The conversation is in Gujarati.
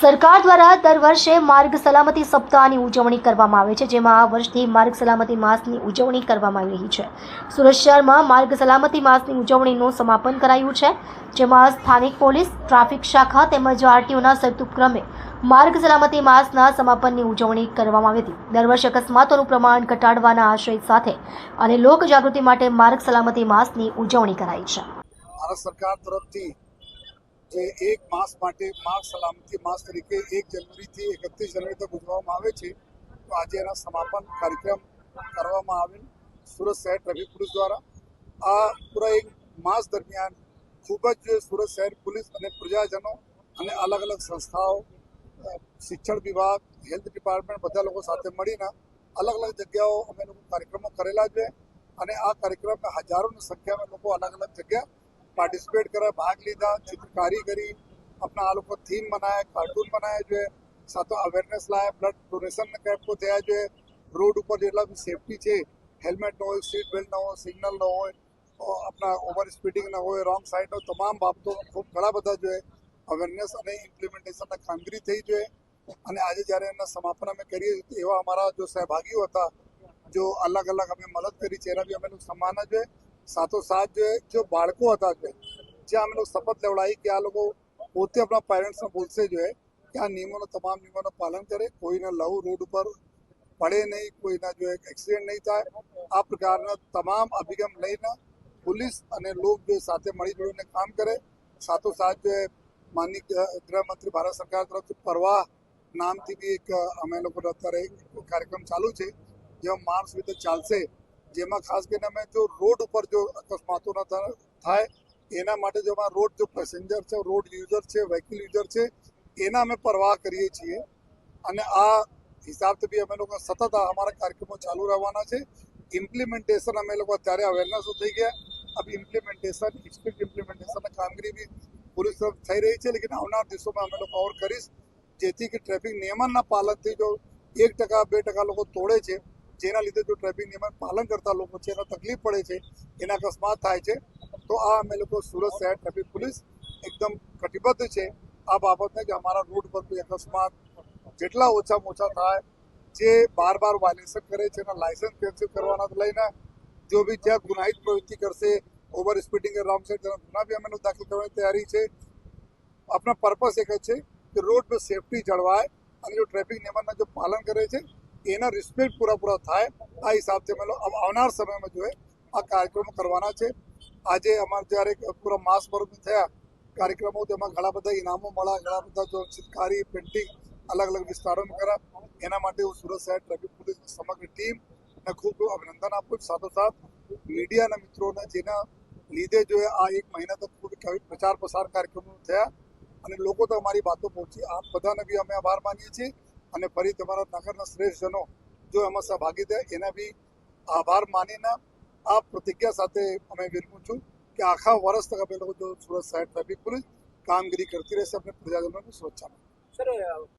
સરકાર દ્વારા દર વર્ષે માર્ગ સલામતી સપ્તાહની ઉજવણી કરવામાં આવે છે, જેમાં આ વર્ષથી માર્ગ સલામતી માસની ઉજવણી કરવામાં આવી રહી છે। સુરત શહેરમાં માર્ગ સલામતી માસની ઉજવણીનું સમાપન કરાયું છે, જેમાં સ્થાનિક પોલીસ, ટ્રાફિક શાખા તેમજ આરટીઓના સંયુક્ત ઉપક્રમે માર્ગ સલામતી માસના સમાપનની ઉજવણી કરવામાં આવી હતી। દર વર્ષે અકસ્માતોનું પ્રમાણ ઘટાડવાના આશય સાથે અને લોક જાગૃતિ માટે માર્ગ સલામતી માસની ઉજવણી કરાઈ છે। ભારત સરકાર તરફથી જે એક માસ માટે માર્ગ સલામતી માસ તરીકે 1 જનવરીથી 31 જનવરી તક ઉજવવામાં આવે છે, તો આજે એના સમાપન કાર્યક્રમ કરવામાં આવેલ સુરત શહેર ટ્રાફિક પોલીસ દ્વારા। આ પૂરા એક માસ દરમિયાન ખૂબ જ સુરત શહેર પોલીસ અને પ્રજાજનો અને અલગ અલગ સંસ્થાઓ, શિક્ષણ વિભાગ, હેલ્થ ડિપાર્ટમેન્ટ બધા લોકો સાથે મળીને અલગ અલગ જગ્યાઓ અમે લોકો કાર્યક્રમો કરેલા છે અને આ કાર્યક્રમમાં હજારોની સંખ્યામાં લોકો અલગ અલગ જગ્યા पार्टिसिपेट करा, भाग लीधा, चित्रकारी करी, अपना आ लोग थीम बनाया, कार्टून बनाया जो है, साथ अवेरनेस लाया, ब्लड डोनेशन कैंप को थया जो है, रोड पर जेटला भी सेफ्टी है, हेलमेट न हो, सीट बेल्ट न हो, सिग्नल न हो, अपना ओवर स्पीडिंग न हो, रॉन्ग साइड हो, तमाम बाबतों खूब घणा बधा जो है अवेरनेस और इम्प्लिमेंटेशन कामगीरी थी जो है। અને આજે જ્યારે એના સમાપન અમે કરીએ એવા અમારા જો સહભાગીઓ હતા, जो अलग अलग हमें मदद करी है, एना भी अमे लोग सम्मान जो है। साथोसाथ जो बाळको हता ज्यां अमे लोग शपथ लेवड़ाई कि आ लोग पोते अपना पेरेंट्स ने बोलसे जो है कि आ नियमों तमाम नियमों पालन करे, कोई ने लव रोड पर पड़े नहीं, कोई ना जो है एक्सीडेंट नहीं थाय। आ प्रकार तमाम अभिगम लईने पुलिस अने लोग जो साथे मळी जुळीने काम करे। साथोसाथ जो है माननीय गृहमंत्री भारत सरकार तरफ परवाह नाम थी भी एक अमे लोग अत्यारे कार्यक्रम चालू है, जेमां मार्च विद चालशे, जेमां खास કરીને અમે જો રોડ ઉપર જો અકસ્માતો ન થાય એના માટે જો અમારા રોડ જો પેસેન્જર છે, રોડ યુઝર છે, વ્હીકલ યુઝર છે, એના અમે પરવાહ કરીએ છીએ અને આ હિસાબથી બી અમે લોકો સતત અમારા કાર્યક્રમો ચાલુ રહેવાના છે। ઇમ્પ્લિમેન્ટેશન અમે લોકો અત્યારે અવેરનેસ થઈ ગયા, अब इम्प्लिमेंटेशन स्ट्रिक्ट इम्प्लिमेंटेशन कामगीरी भी पूरी तरफ થઈ રહી છે, लेकिन આવનાર દિવસોમાં અમે લોકો और કરીશ જેથી કે ટ્રાફિક નિયમનના પાલનથી જો 1% 2% લોકો તોડે છે, જેના લીધે જો ટ્રાફિક નિયમન પાલન કરતા લોકો છે એને તકલીફ પડે છે, એના અકસ્માત થાય છે, તો આ અમે લોકો સુરત શહેર ટ્રાફિક પોલીસ એકદમ કટિબદ્ધ છે આ બાબતને કે અમારા રોડ પર કોઈ અકસ્માત જેટલા ઓછામાં ઓછા થાય, જે બાર વાયલેશન કરે છે એના લાયસન્સ કેન્સલ કરવાના લઈને जो भी જ્યાં ગુનાહિત પ્રવૃત્તિ કરશે, ઓવર સ્પીડિંગ રોંગ સાइड તેના ગુના भी અમે લોકો દાખલ કરવાની તૈયારી છે। આપણા પર્પસ એક જ છે કે રોડ પર સેફટી જળવાય અને જો ટ્રાફિક નિયમનના જો પાલન કરે છે એના રિસ્પેક્ટ પૂરા થાય। આ હિસાબથી અમે લોકો આવનાર સમયમાં જો આ કાર્યક્રમો કરવાના છે। આજે અમારે જ્યારે પૂરા માસ ભર થયા કાર્યક્રમો, તેમાં ઘણા બધા ઇનામો મળ્યા, ઘણા બધા જો ચિત્રકારી, પેઇન્ટિંગ અલગ અલગ વિસ્તારોમાં કર્યા। એના માટે હું સુરત શહેર ટ્રાફિક પોલીસની સમગ્ર ટીમને ખૂબ ખૂબ અભિનંદન આપું। સાથોસાથ મીડિયાના મિત્રોને જેના લીધે જો આ એક મહિના તક ખૂબ પ્રચાર પ્રસાર કાર્યક્રમો થયા અને લોકો તો અમારી વાતો પહોંચી। આપ બધાને બી અમે આભાર માનીએ છીએ અને ફરી તમારા નગરના શ્રેષ્ઠ જનો જો એમાં સહભાગી થયા એના બી આભાર માનીને આ પ્રતિજ્ઞા સાથે અમે વિરમું છું કે આખા વર્ષ તક અમે લોકો જો સુરત શહેર ટ્રાફિક પોલીસ કામગીરી કરતી રહેશે अपने प्रजाजनों की सुरक्षा में। सर